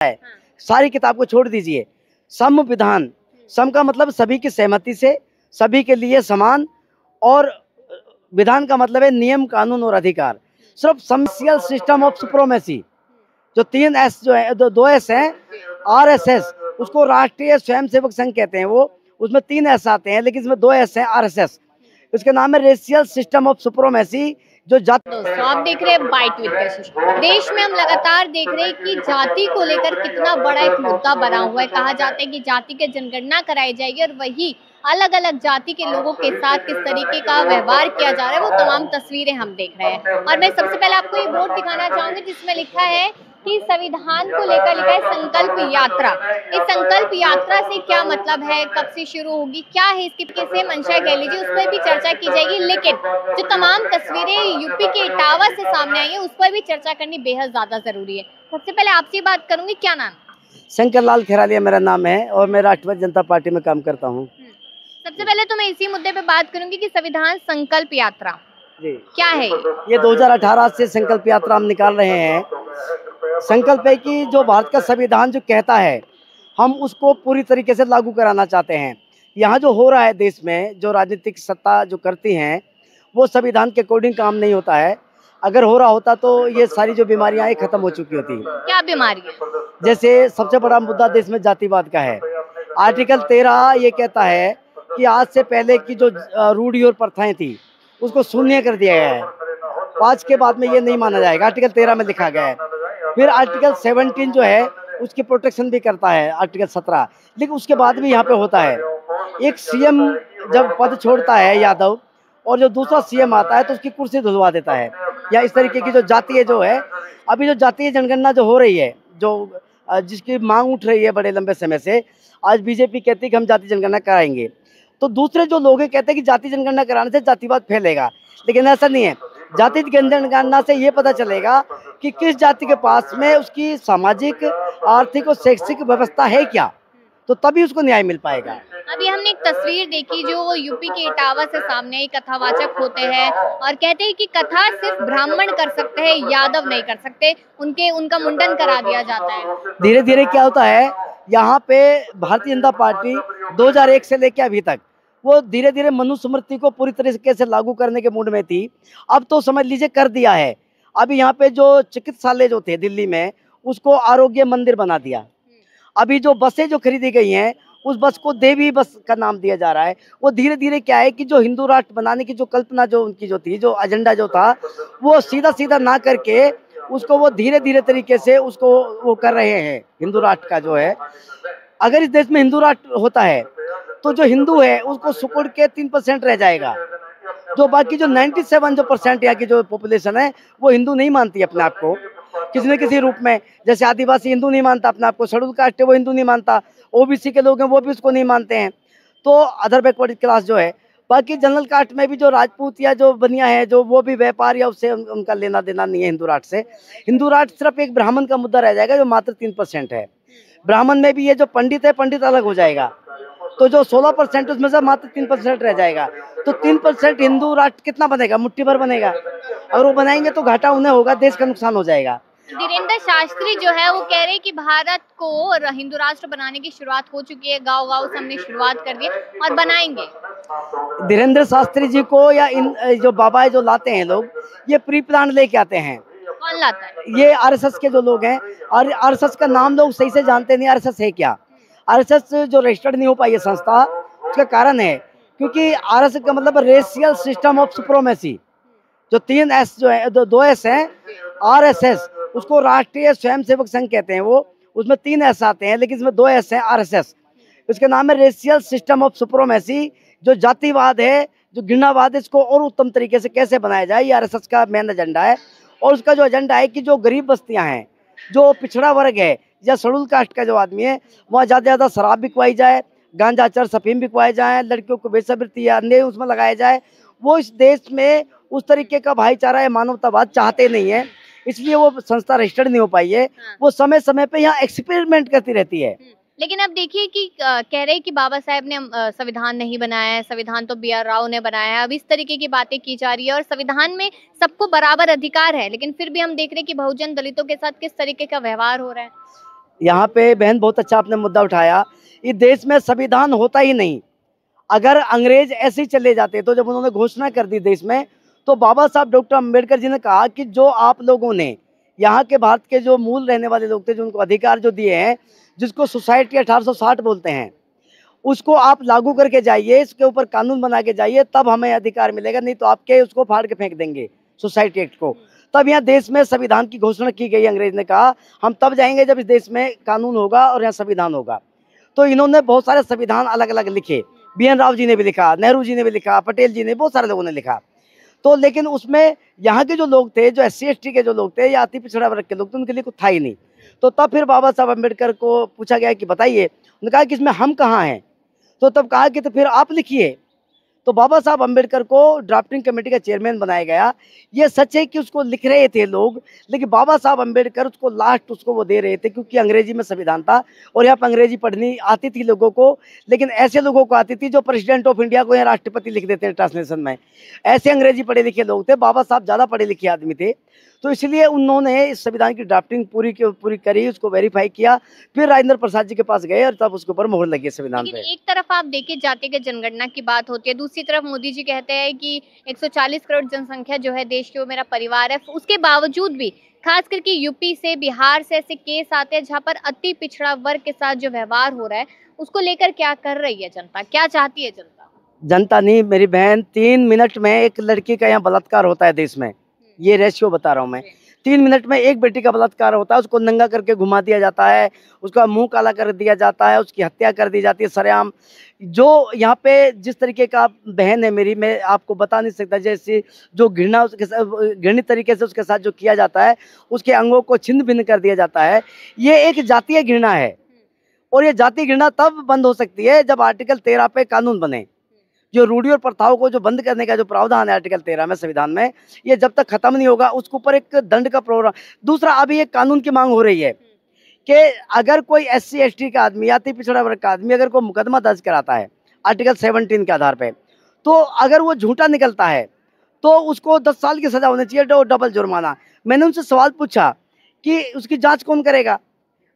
है, सारी किताब को छोड़ दीजिए। संविधान, सम का मतलब सभी की सहमति से, सभी के लिए समान, और विधान का मतलब है नियम, कानून और अधिकार। सिर्फ सोशल सिस्टम ऑफ सुप्रीमेसी, जो 3 एस जो है, दो एस हैं, आरएसएस, उसको राष्ट्रीय स्वयंसेवक संघ कहते हैं वो, उसमें 3 एस आते हैं, लेकिन इसमें 2 एस हैं, आरएसएस। इसके नाम है रेशियल सिस्टम ऑफ सुप्रीमेसी, जो दोस्तों आप देख रहे हैं बाइट विद कशिश। देश में हम लगातार देख रहे हैं कि जाति को लेकर कितना बड़ा एक मुद्दा बना हुआ है। कहा जाता है कि जाति की जनगणना कराई जाएगी और वही अलग अलग जाति के लोगों के साथ किस तरीके का व्यवहार किया जा रहा है, वो तमाम तस्वीरें हम देख रहे हैं। और मैं सबसे पहले आपको ये बोर्ड दिखाना चाहूंगी जिसमें लिखा है कि संविधान को लेकर लिखा है संकल्प यात्रा। इस संकल्प यात्रा से क्या मतलब है, कब से शुरू होगी, क्या है इसकी कैसे मंशा कह लीजिए, उस पर भी चर्चा की जाएगी। लेकिन जो तमाम तस्वीरें यूपी के इटावा से सामने आई है उस पर भी चर्चा करनी बेहद ज्यादा जरूरी है। सबसे पहले आपसे बात करूंगी, क्या नाम? शंकर लाल खेरालिया मेरा नाम है और मैं राष्ट्रवादी जनता पार्टी में काम करता हूँ। सबसे पहले तो मैं इसी मुद्दे पे बात करूंगी कि संविधान संकल्प यात्रा क्या है। ये 2018 से संकल्प यात्रा हम निकाल रहे हैं। संकल्प है कि जो भारत का संविधान जो कहता है, हम उसको पूरी तरीके से लागू कराना चाहते हैं। यहाँ जो हो रहा है देश में, जो राजनीतिक सत्ता जो करती हैं, वो संविधान के अकॉर्डिंग काम नहीं होता है। अगर हो रहा होता तो ये सारी जो बीमारियां हैं खत्म हो चुकी होती। क्या बीमारी है? जैसे सबसे बड़ा मुद्दा देश में जातिवाद का है। आर्टिकल 13 ये कहता है कि आज से पहले की जो रूढ़ी और प्रथाएं थी उसको शून्य कर दिया गया है। 5 के बाद में ये नहीं माना जाएगा, आर्टिकल 13 में लिखा गया है। फिर आर्टिकल 17 जो है उसकी प्रोटेक्शन भी करता है, आर्टिकल 17, लेकिन उसके बाद भी यहाँ पे होता है, एक सीएम जब पद छोड़ता है यादव, और जो दूसरा सीएम आता है तो उसकी कुर्सी धुलवा देता है। या इस तरीके की जो जातीय जो है, अभी जो जातीय जनगणना जो हो रही है, जो जिसकी मांग उठ रही है बड़े लंबे समय से, आज बीजेपी कहती है कि हम जाति जनगणना कराएंगे, तो दूसरे जो लोग कहते हैं कि जाति जनगणना कराने से जातिवाद फैलेगा, लेकिन ऐसा नहीं है। जाति जनगणना से ये पता चलेगा कि किस जाति के पास में उसकी सामाजिक, आर्थिक और शैक्षिक व्यवस्था है क्या, तो तभी उसको न्याय मिल पाएगा। अभी हमने एक तस्वीर देखी जो यूपी के इटावा से सामने आई। कथावाचक होते हैं और कहते हैं कि कथा सिर्फ ब्राह्मण कर सकते हैं, यादव नहीं कर सकते, उनका मुंडन करा दिया जाता है। धीरे धीरे क्या होता है, यहाँ पे भारतीय जनता पार्टी 2001 से लेकर अभी तक वो धीरे धीरे मनुस्मृति को पूरी तरीके से लागू करने के मूड में थी। अब तो समझ लीजिए कर दिया है। अभी यहाँ पे जो चिकित्सालय जो थे दिल्ली में, उसको आरोग्य मंदिर बना दिया। अभी जो बसें जो खरीदी गई हैं, उस बस को देवी बस का नाम दिया जा रहा है। वो धीरे धीरे क्या है कि जो हिंदू राष्ट्र बनाने की जो कल्पना जो उनकी जो थी, जो एजेंडा जो था, वो सीधा सीधा ना करके उसको वो धीरे धीरे तरीके से उसको वो कर रहे हैं। हिंदू राष्ट्र का जो है, अगर इस देश में हिंदू राष्ट्र होता है तो जो हिंदू है उसको सुकुड़ के 3% रह जाएगा। जो बाकी जो 97% यहाँ की जो पॉपुलेशन है वो हिंदू नहीं मानती अपने आप को किसी न किसी रूप में। जैसे आदिवासी हिंदू नहीं मानता अपने आप को, शेड्यूल कास्ट है वो हिंदू नहीं मानता, ओबीसी के लोग हैं वो भी उसको नहीं मानते हैं। तो अदर बैकवर्ड क्लास जो है, बाकी जनरल कास्ट में भी जो राजपूत या जो बनिया है, जो वो भी व्यापार या उससे उनका लेना देना नहीं है हिंदू राष्ट्र से। हिंदू राष्ट्र सिर्फ एक ब्राह्मण का मुद्दा रह जाएगा जो मात्र 3% है। ब्राह्मण में भी ये जो पंडित है, पंडित अलग हो जाएगा, तो जो 16% उसमें से मात्र 3% रह जाएगा। तो 3% हिंदू राष्ट्र कितना बनेगा? मुट्ठी भर बनेगा। और वो बनाएंगे तो घाटा उन्हें होगा, देश का नुकसान हो जाएगा। धीरेन्द्र शास्त्री जो है वो कह रहे हैं कि भारत को हिंदू राष्ट्र बनाने की शुरुआत हो चुकी है, गांव-गांव से हमने शुरुआत कर दी और बनाएंगे। धीरेन्द्र शास्त्री जी को या इन जो बाबा जो लाते हैं लोग, ये प्री प्लान लेके आते हैं। कौन लाता है? ये आरएसएस के जो लोग हैं, और आरएसएस का नाम लोग सही से जानते नहीं, आरएसएस है क्या। आरएसएस जो रजिस्टर्ड नहीं हो पाई है संस्था, उसका कारण है क्योंकि आरएसएस का मतलब रेशियल सिस्टम ऑफ सुप्रीमेसी, जो 3 एस जो है, 2 एस हैं, आरएसएस, उसको राष्ट्रीय स्वयंसेवक संघ कहते हैं वो, उसमें 3 एस आते हैं, लेकिन इसमें 2 एस हैं, आरएसएस। इसके नाम है रेशियल सिस्टम ऑफ सुप्रीमेसी। जो जातिवाद है, जो घृणावाद है, इसको और उत्तम तरीके से कैसे बनाया जाए, ये आरएसएस का मेन एजेंडा है। और उसका जो एजेंडा है कि जो गरीब बस्तियां हैं, जो पिछड़ा वर्ग है या शेड्यूल कास्ट का जो आदमी है, वहाँ ज़्यादा से ज़्यादा शराब बिकवाई जाए, गांजा चर सफीम बिकवाए जाए, लड़कियों को वेश्यावृत्ति या अन्य उसमें लगाया जाए। वो इस देश में उस तरीके का भाईचारा या मानवतावाद चाहते नहीं है, इसलिए वो संस्था रजिस्टर्ड नहीं हो पाई है। वो समय समय पे यहाँ एक्सपेरिमेंट करती रहती है। लेकिन अब देखिए कि कह रहे हैं कि बाबा साहेब ने संविधान नहीं बनाया है, संविधान तो BR राव ने बनाया है। अब इस तरीके की बातें की जा रही है और संविधान में सबको बराबर अधिकार है, लेकिन फिर भी हम देख रहे हैं कि बहुजन दलितों के साथ किस तरीके का व्यवहार हो रहा है। यहाँ पे बहन बहुत अच्छा आपने मुद्दा उठाया। इस देश में संविधान होता ही नहीं। अगर अंग्रेज ऐसे ही चले जाते तो जब उन्होंने घोषणा कर दी देश में, तो बाबा साहब डॉक्टर अम्बेडकर जी ने कहा कि जो आप लोगों ने यहाँ के भारत के जो मूल रहने वाले लोग थे, जो उनको अधिकार जो दिए हैं, जिसको सोसाइटी 1860 बोलते हैं, उसको आप लागू करके जाइए, इसके ऊपर कानून बना के जाइए, तब हमें अधिकार मिलेगा, नहीं तो आपके उसको फाड़ के फेंक देंगे सोसाइटी एक्ट को। तब यहाँ देश में संविधान की घोषणा की गई। अंग्रेज ने कहा हम तब जाएंगे जब इस देश में कानून होगा और यहाँ संविधान होगा। तो इन्होंने बहुत सारे संविधान अलग अलग लिखे। BN राव जी ने भी लिखा, नेहरू जी ने भी लिखा, पटेल जी ने, बहुत सारे लोगों ने लिखा। तो लेकिन उसमें यहाँ के जो लोग थे, जो SC ST के जो लोग थे या अति पिछड़ा वर्ग के लोग थे, उनके लिए कुछ था ही नहीं। तो तब फिर बाबा साहब अम्बेडकर को पूछा गया कि बताइए, उन्होंने कहा कि इसमें हम कहाँ हैं। तो तब कहा कि तो फिर आप लिखिए। तो बाबा साहब अम्बेडकर को ड्राफ्टिंग कमेटी का चेयरमैन बनाया गया। ये सच है कि उसको लिख रहे थे लोग, लेकिन बाबा साहब अम्बेडकर उसको लास्ट उसको वो दे रहे थे, क्योंकि अंग्रेजी में संविधान था और यहाँ पर अंग्रेजी पढ़नी आती थी लोगों को, लेकिन ऐसे लोगों को आती थी जो प्रेसिडेंट ऑफ इंडिया को यहाँ राष्ट्रपति लिख देते हैं ट्रांसलेशन में। ऐसे अंग्रेजी पढ़े लिखे लोग थे। बाबा साहब ज़्यादा पढ़े लिखे आदमी थे, तो इसलिए उन्होंने इस संविधान की ड्राफ्टिंग पूरी करी, उसको वेरीफाई किया, फिर राजेंद्र प्रसाद जी के पास गए और तब उसके ऊपर मोहर लगी संविधान पे। एक तरफ आप देखिए जातिगत जनगणना की बात होती है, दूसरी तरफ मोदी जी कहते हैं कि 140 करोड़ जनसंख्या जो है देश की वो मेरा परिवार है। उसके बावजूद भी खास करके यूपी से, बिहार से ऐसे केस आते हैं जहाँ पर अति पिछड़ा वर्ग के साथ जो व्यवहार हो रहा है, उसको लेकर क्या कर रही है जनता, क्या चाहती है जनता? जनता नहीं मेरी बहन, 3 मिनट में एक लड़की का यहाँ बलात्कार होता है देश में। ये रेशियो बता रहा हूँ मैं। 3 मिनट में एक बेटी का बलात्कार होता है, उसको नंगा करके घुमा दिया जाता है, उसका मुंह काला कर दिया जाता है, उसकी हत्या कर दी जाती है सरेआम। जो यहाँ पे जिस तरीके का बहन है मेरी, मैं आपको बता नहीं सकता, जैसे जो घृणा उसके साथ, घृणित तरीके से उसके साथ जो किया जाता है, उसके अंगों को छिन्न भिन्न कर दिया जाता है, ये एक जातीय घृणा है। और ये जातीय घृणा तब बंद हो सकती है जब आर्टिकल 13 पे कानून बने। जो रूढ़ी और प्रथाओं को जो बंद करने का जो प्रावधान है आर्टिकल 13 में संविधान में, ये जब तक खत्म नहीं होगा उसके ऊपर एक दंड का प्रोग्राम। दूसरा, अभी एक कानून की मांग हो रही है कि अगर कोई SC ST का आदमी या अति पिछड़ा वर्ग का आदमी अगर कोई मुकदमा दर्ज कराता है आर्टिकल 17 के आधार पे, तो अगर वो झूठा निकलता है तो उसको 10 साल की सजा होनी चाहिए और डबल जुर्माना। मैंने उनसे सवाल पूछा कि उसकी जाँच कौन करेगा?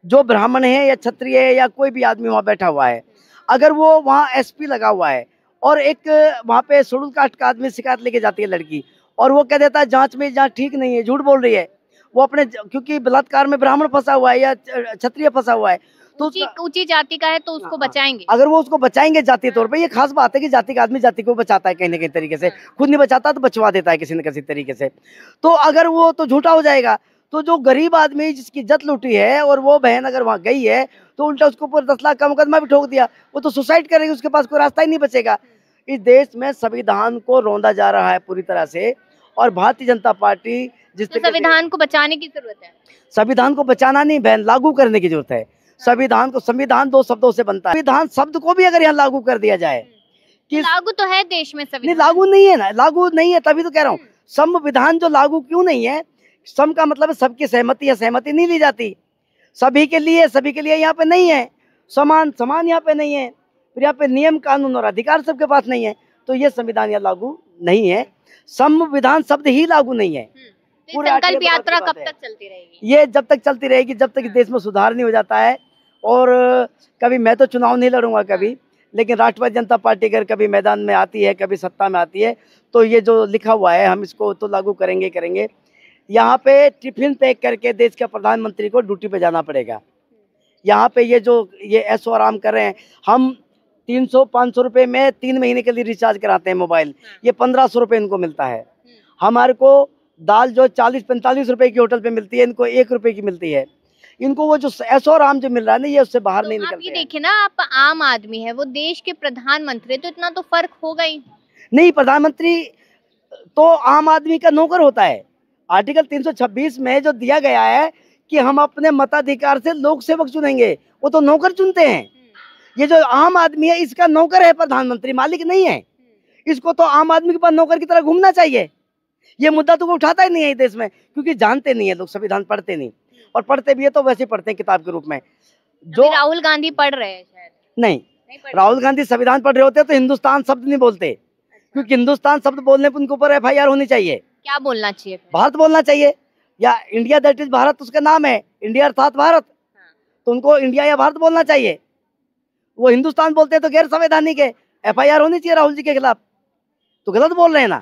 जो ब्राह्मण है या क्षत्रिय है या कोई भी आदमी वहाँ बैठा हुआ है, अगर वो वहाँ SP लगा हुआ है और एक वहाँ पे शेड्यूल कास्ट का आदमी शिकायत लेके जाती है लड़की, और वो कह देता है जांच में जांच ठीक नहीं है, झूठ बोल रही है वो अपने, क्योंकि बलात्कार में ब्राह्मण फंसा हुआ है या क्षत्रिय फंसा हुआ है, तो ऊंची जाति का है तो उसको बचाएंगे। अगर वो उसको बचाएंगे जातीय तौर पे, ये खास बात है कि जाति का आदमी जाति को बचाता है कहीं ना कहीं तरीके से, खुद नहीं बचाता तो बचवा देता है किसी न किसी तरीके से। तो अगर वो तो झूठा हो जाएगा, तो जो गरीब आदमी जिसकी इज्जत लूटी है और वो बहन अगर वहाँ गई है तो उल्टा उसके ऊपर 10 लाख का मुकदमा भी ठोक दिया, वो तो सुसाइड करेगी, उसके पास कोई रास्ता ही नहीं बचेगा। इस देश में संविधान को रौंदा जा रहा है पूरी तरह से, और भारतीय जनता पार्टी जिस तो संविधान को बचाने की जरूरत है। संविधान को बचाना नहीं बहन, लागू करने की जरूरत है। संविधान को, संविधान 2 शब्दों से बनता है। संविधान शब्द को भी अगर यहाँ लागू कर दिया जाए कि लागू तो है देश में संविधान, नहीं लागू नहीं है ना, लागू नहीं है, तभी तो कह रहा हूँ संविधान जो लागू क्यों नहीं है। सम का मतलब है सबकी सहमति या सहमति नहीं ली जाती, सभी के लिए यहाँ पे नहीं है, समान यहाँ पे नहीं है, फिर यहाँ पे नियम कानून और अधिकार सबके पास नहीं है, तो ये संविधान यहाँ लागू नहीं है। संविधान शब्द ही लागू नहीं है। पूरे संकल्प यात्रा कब तक चलती रहेगी? ये जब तक चलती रहेगी जब तक इस देश में सुधार नहीं हो जाता है। और कभी मैं तो चुनाव नहीं लड़ूंगा कभी, लेकिन राष्ट्रवादी जनता पार्टी अगर कभी मैदान में आती है, कभी सत्ता में आती है, तो ये जो लिखा हुआ है हम इसको तो लागू करेंगे। यहाँ पे टिफिन पैक करके देश के प्रधानमंत्री को ड्यूटी पे जाना पड़ेगा। यहाँ पे ये ऐशो आराम कर रहे हैं, हम 300-500 रुपये में 3 महीने के लिए रिचार्ज कराते हैं मोबाइल, ये 1500 रुपये इनको मिलता है। हमारे को दाल जो 40-45 रुपए की होटल पे मिलती है, इनको 1 रुपए की मिलती है। इनको वो जो ऐशो आराम जो मिल रहा है ना, ये उससे बाहर तो नहीं निकलते। आप ये देखिए ना, आप आम आदमी है, वो देश के प्रधानमंत्री, तो इतना तो फर्क होगा ही नहीं। प्रधानमंत्री तो आम आदमी का नौकर होता है। आर्टिकल 326 में जो दिया गया है कि हम अपने मताधिकार से लोक सेवक चुनेंगे, वो तो नौकर चुनते हैं। ये जो आम आदमी है इसका नौकर है प्रधानमंत्री, मालिक नहीं है। इसको तो आम आदमी के पास नौकर की तरह घूमना चाहिए। ये मुद्दा तो कोई उठाता ही नहीं है देश में, क्योंकि जानते नहीं है लोग, संविधान पढ़ते नहीं, और पढ़ते भी है तो वैसे पढ़ते हैं किताब के रूप में। जो राहुल गांधी पढ़ रहे हैं शायद नहीं राहुल गांधी संविधान पढ़ रहे होते तो हिंदुस्तान शब्द नहीं बोलते, क्योंकि हिंदुस्तान शब्द बोलने पर उनके ऊपर FIR होनी चाहिए। क्या बोलना चाहिए? भारत बोलना चाहिए, या इंडिया दैट इज भारत उसका नाम है, इंडिया अर्थात भारत। तो उनको इंडिया या भारत बोलना चाहिए। वो हिंदुस्तान बोलते हैं तो गैर संवैधानिक है, FIR होनी चाहिए राहुल जी के खिलाफ, तो गलत बोल रहे हैं ना।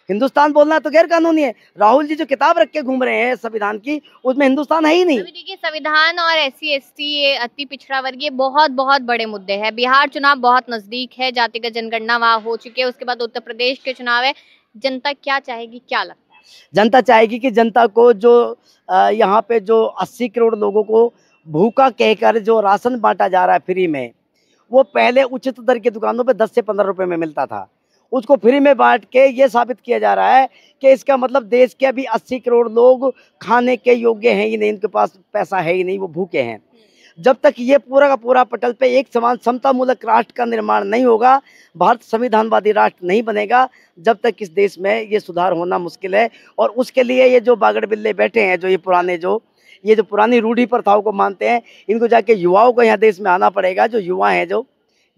हिंदुस्तान बोलना तो गैर कानूनी है। राहुल जी जो किताब रख के घूम रहे हैं संविधान की, उसमें हिंदुस्तान है ही नहीं। अभी देखिए, संविधान और SC ST, ये अति पिछड़ा वर्ग, ये बहुत बहुत बड़े मुद्दे हैं। बिहार चुनाव बहुत नजदीक है, जातिगत जनगणना वहाँ हो चुकी है, उसके बाद उत्तर प्रदेश के चुनाव है। जनता क्या चाहेगी, क्या लगता है? जनता चाहेगी कि जनता को जो यहाँ पे जो 80 करोड़ लोगों को भूखा कहकर जो राशन बांटा जा रहा है फ्री में, वो पहले उचित दर की दुकानों पे 10 से 15 रुपए में मिलता था, उसको फ्री में बांट के ये साबित किया जा रहा है कि इसका मतलब देश के अभी 80 करोड़ लोग खाने के योग्य हैं ही नहीं, इनके पास पैसा है ही नहीं, वो भूखे हैं। जब तक ये पूरा का पूरा पटल पे एक समान समतामूलक राष्ट्र का निर्माण नहीं होगा, भारत संविधानवादी राष्ट्र नहीं बनेगा, जब तक इस देश में ये सुधार होना मुश्किल है। और उसके लिए ये जो बागड़ बिल्ले बैठे हैं, जो ये पुरानी रूढ़ी प्रथाओं को मानते हैं, इनको जाके युवाओं को यहाँ देश में आना पड़ेगा। जो युवा हैं, जो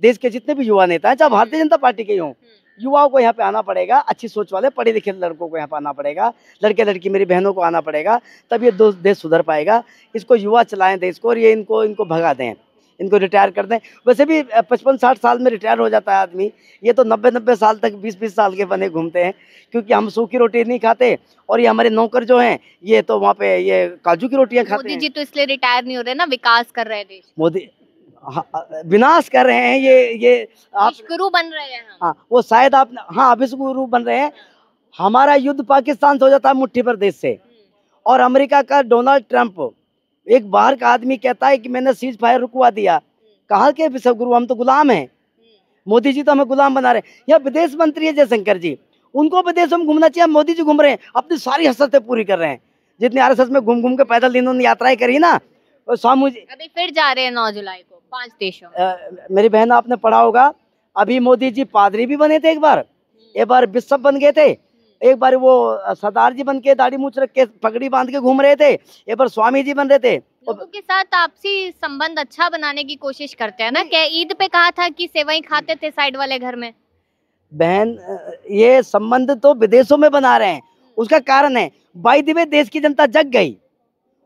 देश के जितने भी युवा नेता हैं, चाहे भारतीय जनता पार्टी के हों, युवाओं को यहाँ पे आना पड़ेगा। अच्छी सोच वाले पढ़े लिखे लड़कों को यहाँ पे आना पड़ेगा, लड़के लड़की मेरी बहनों को आना पड़ेगा, तब ये देश सुधर पाएगा। इसको युवा चलाएं देश को, और ये इनको भगा दें, इनको रिटायर कर दें। वैसे भी 55-60 साल में रिटायर हो जाता है आदमी, ये तो 90-90 साल तक 20-20 साल के बने घूमते हैं, क्योंकि हम सूखी रोटी नहीं खाते। और ये हमारे नौकर जो हैं, ये तो वहाँ पे ये काजू की रोटियाँ खाते हैं। मोदी जी तो इसलिए रिटायर नहीं हो रहे ना, विकास कर रहे हैं देश। मोदी विनाश कर रहे हैं, ये आप गुरु बन रहे हैं। हाँ, वो शायद आप, हाँ, अभिष्गुरु बन रहे हैं। हमारा युद्ध पाकिस्तान से हो जाता है मुट्ठी भर देश से, और अमेरिका का डोनाल्ड ट्रंप, एक बाहर का आदमी कहता है कि मैंने सीज फायर रुकवा दिया। कहा के विश्वगुरु, हम तो गुलाम हैं। मोदी जी तो हमें गुलाम बना रहे हैं। या विदेश मंत्री है जयशंकर जी, उनको विदेशों में घूमना चाहिए। मोदी जी घूम रहे हैं, अपनी सारी हसरतें पूरी कर रहे हैं। जितनी RSS में घूम घूम के पैदल इन्होंने यात्राएं करी ना, स्वामी जी अभी फिर जा रहे हैं 9 जुलाई को 5 देशों। मेरी बहन, आपने पढ़ा होगा, अभी मोदी जी पादरी भी बने थे, एक बार बिशप बन गए थे, एक बार वो सरदार जी बन के दाढ़ी मूछ रख के पगड़ी बांध के घूम रहे थे, एक बार स्वामी जी बन रहे थे। लोगों के साथ आपसी संबंध अच्छा बनाने की कोशिश करते हैं ना। क्या ईद पे कहा था कि सेवई खाते थे साइड वाले घर में? बहन, ये संबंध तो विदेशों में बना रहे हैं, उसका कारण है बाय द वे देश की जनता जग गई।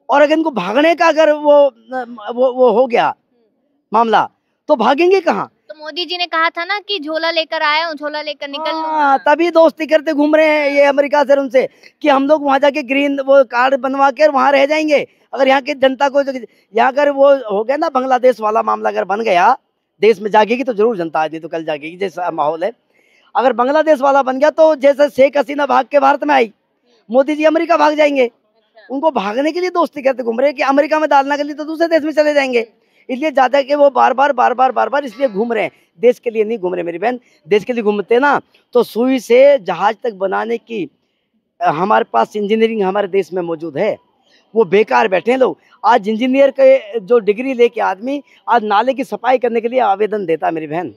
और अगर इनको भागने का अगर वो हो गया मामला, तो भागेंगे कहाँ? तो मोदी जी ने कहा था ना कि झोला लेकर आया हूँ, झोला लेकर निकल लूंगा। तभी दोस्ती करते घूम रहे हैं ये अमेरिका से उनसे, कि हम लोग वहां जाके ग्रीन वो कार्ड बनवा कर वहां रह जाएंगे। अगर यहाँ की जनता को, यहाँ अगर वो हो गया ना बांग्लादेश वाला मामला अगर बन गया, देश में जागेगी तो जरूर जनता, आज नहीं तो कल जागेगी, जैसा माहौल है। अगर बांग्लादेश वाला बन गया, तो जैसे शेख हसीना भाग के भारत में आई, मोदी जी अमेरिका भाग जाएंगे। उनको भागने के लिए दोस्ती करते घूम रहे हैं, कि अमेरिका में डालने के लिए तो दूसरे देश में चले जाएंगे। इसलिए ज्यादा कि वो बार बार इसलिए घूम रहे हैं, देश के लिए नहीं घूम रहे मेरी बहन। देश के लिए घूमते ना तो सुई से जहाज तक बनाने की हमारे पास इंजीनियरिंग हमारे देश में मौजूद है, वो बेकार बैठे हैं लोग। आज इंजीनियर के जो डिग्री लेके आदमी आज नाले की सफाई करने के लिए आवेदन देता मेरी बहन,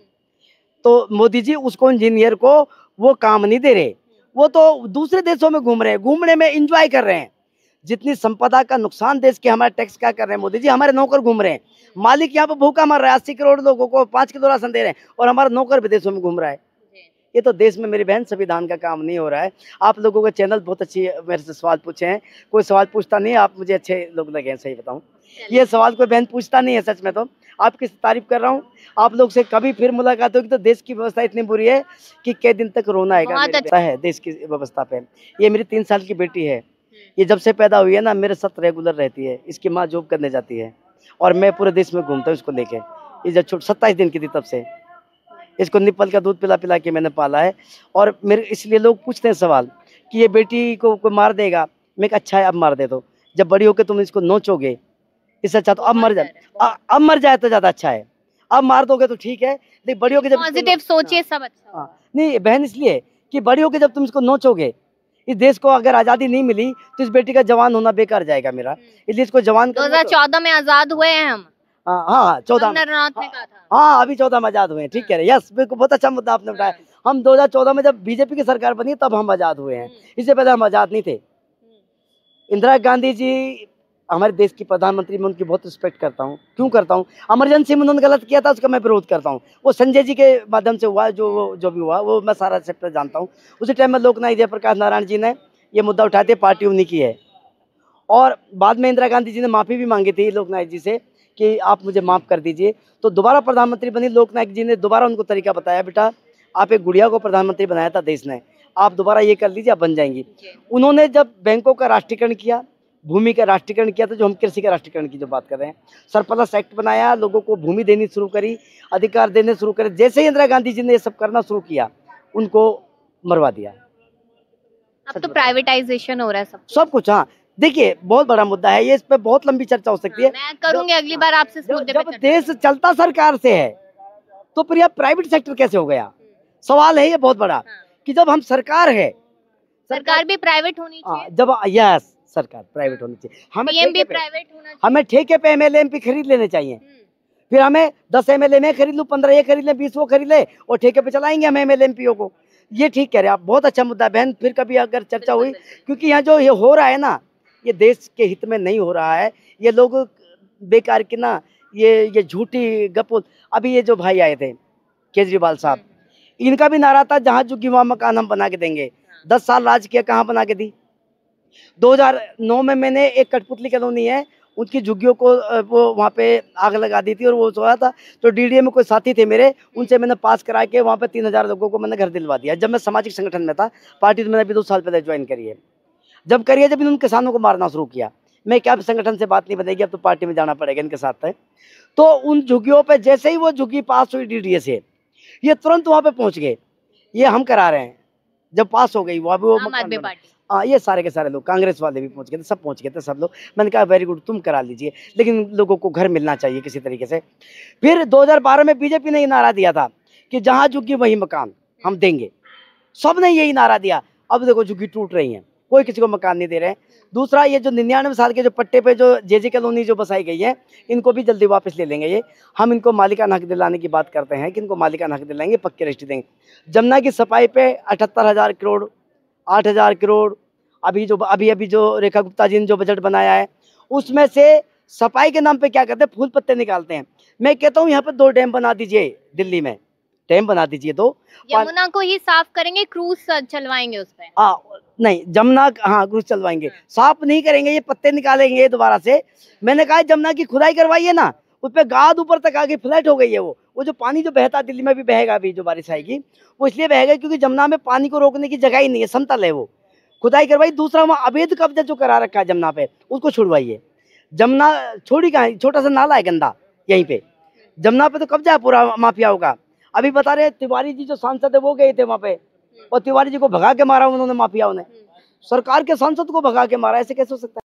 तो मोदी जी उसको इंजीनियर को वो काम नहीं दे रहे, वो तो दूसरे देशों में घूम रहे हैं, घूमने में इंजॉय कर रहे हैं। जितनी संपदा का नुकसान देश के हमारे टैक्स का कर रहे हैं मोदी जी, हमारे नौकर घूम रहे हैं। मालिक यहाँ पे भूखा मर रहा है, 80 करोड़ लोगों को 5 किलो राशन दे रहे हैं, और हमारा नौकर विदेशों में घूम रहा है। ये तो देश में मेरी बहन संविधान का काम नहीं हो रहा है। आप लोगों के चैनल बहुत अच्छी मेरे से सवाल पूछे हैं, कोई सवाल पूछता नहीं है, आप मुझे अच्छे लोग लगे हैं, सही बताऊं। ये सवाल कोई बहन पूछता नहीं है, सच में तो आपकी तारीफ कर रहा हूँ। आप लोग से कभी फिर मुलाकात होगी तो देश की व्यवस्था इतनी बुरी है कि कई दिन तक रोना आएगा है देश की व्यवस्था पे। ये मेरी 3 साल की बेटी है, ये जब से पैदा हुई है ना, मेरे साथ रेगुलर रहती है। इसकी माँ जॉब करने जाती है, और मैं पूरे देश में घूमता हूँ इसको लेके। ये जब 27 दिन की थी तब से इसको निप्पल का दूध पिला पिला के मैंने पाला है। और मेरे इसलिए लोग पूछते हैं सवाल कि ये बेटी को कोई मार देगा, मैं कहा अच्छा है अब मार दे दो, जब बड़ी होकर तुम इसको नोचोगे, इससे अच्छा तो अब मर जाए तो ज्यादा अच्छा है। अब मार दोगे तो ठीक है, लेकिन बड़ी होकर जब पॉजिटिव सोचिए सब अच्छा। नहीं बहन, इसलिए कि बड़ी होकर जब तुम इसको नोचोगे, इस देश को अगर आजादी नहीं मिली तो इस बेटी का जवान होना बेकार जाएगा मेरा, इसलिए इसको जवान 2014 में आजाद हुए हैं हम। हाँ 14 में, हाँ अभी 14 में आजाद हुए हैं, ठीक कह रहे। यस, बिल्कुल, बहुत अच्छा मुद्दा आपने बताया। हम 2014 में जब बीजेपी की सरकार बनी तब हम आजाद हुए हैं, इससे पहले हम आजाद नहीं थे। इंदिरा गांधी जी हमारे देश की प्रधानमंत्री, मैं उनकी बहुत रिस्पेक्ट करता हूँ। क्यों करता हूँ? इमरजेंसी में उन्होंने गलत किया था, उसका मैं विरोध करता हूँ। वो संजय जी के माध्यम से हुआ, जो भी हुआ वो मैं सारा सेक्टर जानता हूँ। उसी टाइम में लोकनायक जयप्रकाश नारायण जी ने ये मुद्दा उठाते, पार्टी उन्हीं की है। और बाद में इंदिरा गांधी जी ने माफ़ी भी मांगी थी लोकनायक जी से कि आप मुझे माफ़ कर दीजिए। तो दोबारा प्रधानमंत्री बनी, लोकनायक जी ने दोबारा उनको तरीका बताया, बेटा आप एक गुड़िया को प्रधानमंत्री बनाया था देश ने, आप दोबारा ये कर लीजिए, आप बन जाएंगी। उन्होंने जब बैंकों का राष्ट्रीयकरण किया, भूमि का राष्ट्रीयकरण किया, तो जो हम कृषि का राष्ट्रीयकरण की जो बात कर रहे हैं, सरप्लस एक्ट बनाया, लोगों को भूमि देनी शुरू करी, अधिकार देने शुरू करे। जैसे ही इंदिरा गांधी जी ने ये सब करना शुरू किया, उनको मरवा दिया। अब तो प्राइवेटाइजेशन हो रहा है सब कुछ। हाँ देखिए, बहुत बड़ा मुद्दा है ये, इस पे बहुत लंबी चर्चा हो सकती है। मैं करूंगी अगली बार आपसे इस मुद्दे पे जब चर्चा। देश चलता सरकार से है, तो फिर यह प्राइवेट सेक्टर कैसे हो गया? सवाल है ये बहुत बड़ा, कि जब हम सरकार है, सरकार भी प्राइवेट होनी चाहिए। जब यस सरकार प्राइवेट होनी चाहिए, हमें पीएम भी ठेके पे, प्राइवेट होना चाहिए। हमें ठेके पे एमएलए एमपी खरीद लेने चाहिए। फिर हमें 10 एमएलए में खरीद लूं, 15 ये खरीद ले, 20 वो खरीद ले, और ठेके पे चलाएंगे हम एमएलए एमपीओ को। ये ठीक कह रहे हैं आप, बहुत अच्छा मुद्दा है बहन। फिर कभी अगर चर्चा हुई, क्योंकि यहाँ जो ये हो रहा है ना, ये देश के हित में नहीं हो रहा है। ये लोग बेकार की ना, ये झूठी गप। अभी ये जो भाई आए थे केजरीवाल साहब, इनका भी नारा था जहाँ झुग्गी वहाँ मकान हम बना के देंगे। 10 साल राज किया, कहाँ बना के दी? 2009 में मैंने एक कठपुतली कॉलोनी है, उनकी झुग्गियों को वो वहाँ पे आग लगा दी थी, और वो सोया था। तो डीडीए में कोई साथी थे मेरे, उनसे मैंने पास करा के वहाँ पे 3000 लोगों को मैंने घर दिलवा दिया। जब मैं सामाजिक संगठन में था, पार्टी तो मैंने अभी 2 साल पहले ज्वाइन करी है। जब करिए, जब इन किसानों को मारना शुरू किया, मैं क्या संगठन से बात नहीं बनेगी, अब तो पार्टी में जाना पड़ेगा इनके साथ है। तो उन झुग्गियों पे जैसे ही वो झुग्गी पास हुई डीडीए से, ये तुरंत वहाँ पे पहुँच गए, ये हम करा रहे हैं। जब पास हो गई वो, अभी वो आम आदमी पार्टी, हाँ, ये सारे के सारे लोग, कांग्रेस वाले भी पहुंच गए थे, सब पहुंच गए थे, सब लोग। मैंने कहा वेरी गुड, तुम करा लीजिए, लेकिन लोगों को घर मिलना चाहिए किसी तरीके से। फिर 2012 में बीजेपी ने ये नारा दिया था कि जहां झुग्गी वहीं मकान हम देंगे। सब ने यही नारा दिया। अब देखो झुग्गी टूट रही है, कोई किसी को मकान नहीं दे रहे हैं। दूसरा, ये जो 99 साल के जो पट्टे पे जो जे कॉलोनी जो बसाई गई है, इनको भी जल्दी वापस ले लेंगे। ये हम इनको मालिकाना हक दिलाने की बात करते हैं कि इनको मालिकाना हक दिलाएंगे, पक्की रजिस्ट्री देंगे। जमुना की सफाई पे 78,000 करोड़, 8,000 करोड़। अभी जो रेखा गुप्ता जी ने जो बजट बनाया है, उसमें से सफाई के नाम पे क्या करते हैं, फूल पत्ते निकालते हैं। मैं कहता हूँ यहाँ पे 2 डैम बना दीजिए, दिल्ली में डैम बना दीजिए 2। यमुना को ही साफ करेंगे, क्रूज चलवाएंगे उस पे। नहीं, जमुना, हाँ क्रूज चलवाएंगे, साफ नहीं करेंगे, ये पत्ते निकालेंगे दोबारा से। मैंने कहा जमुना की खुदाई करवाइए ना, उस पर गाद ऊपर तक आ गई, फ्लैट हो गई है वो जो पानी जो बहता दिल्ली में भी बहेगा, अभी जो बारिश आएगी वो इसलिए बहेगा क्योंकि जमुना में पानी को रोकने की जगह ही नहीं है, समतल है वो। खुदाई करवाई। दूसरा, वहाँ अवैध कब्जा जो करा रखा है जमुना पे, उसको छुड़वाइए। जमुना छोड़ी कहाँ, छोटा सा नाला है गंदा यहीं पे, जमुना पे तो कब्जा है पूरा माफियाओं का। अभी बता रहे तिवारी जी जो सांसद है वो गए थे वहाँ पे, और तिवारी जी को भगा के मारा उन्होंने, माफियाओं ने सरकार के सांसद को भगा के मारा। ऐसे कैसे हो सकता है?